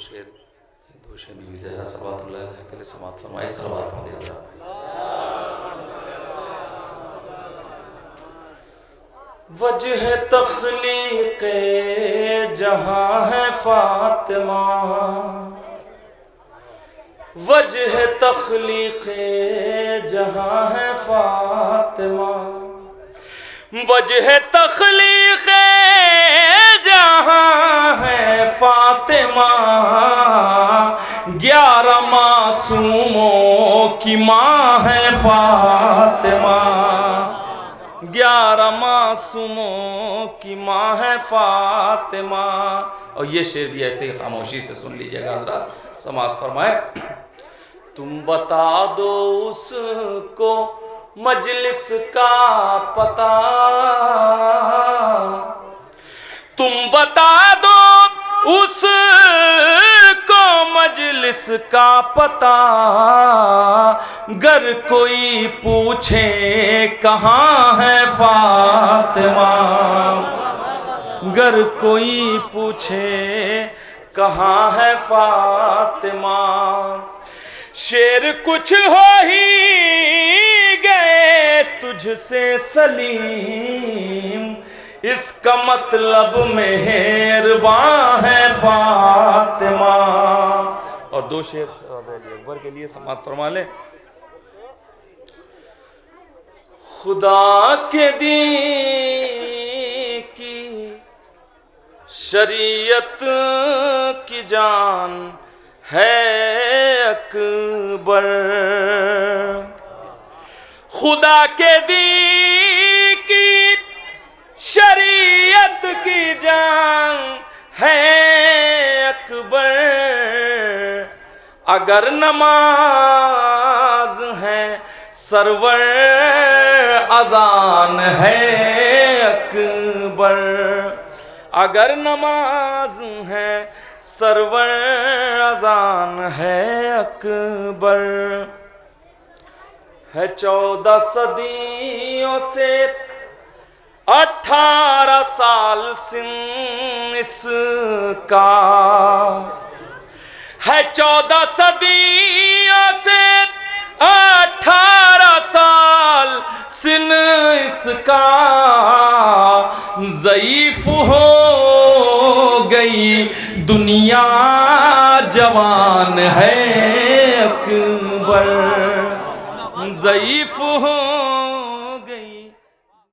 शेर बीवी ज़हरा सल्लल्लाहु अलैहि के लिए समाअत फरमाए। सलावत पढ़िए ज़रा। वजह तख्लीक़ जहां है फातिमा, वजह तख्लीक़ जहां है फातिमा, वजह तख्लीक़ जहां है फातिमा, 11 मासूमों की माँ है फातिमा, 11 मासूमों की माँ है फातिमा। और ये शेर भी ऐसे ही खामोशी से सुन लीजिएगा हज़रात, समाअत फरमाए। तुम बता दो उसको मजलिस का पता, तुम बता दो उसको मजलिस का पता, गर कोई पूछे कहाँ है फातिमा, गर कोई पूछे कहाँ है फातिमा। शेर कुछ हो ही गए तुझसे सलीम, इसका मतलब मेहरबान है फातिमा। और 2 शेर अकबर के लिए समाअत फरमा ले। खुदा के दीन की शरीयत की जान है अकबर, खुदा के दीन की शरीयत की जान है अकबर, अगर नमाज है सरवर अजान है अकबर, अगर नमाज है सरवर अजान है अकबर। है 14 सदियों से 18 साल सिन इसका, है 14 सदियों से 18 साल सिन इसका, ज़ईफ हो गई दुनिया जवान है अकबर, ज़ईफ हो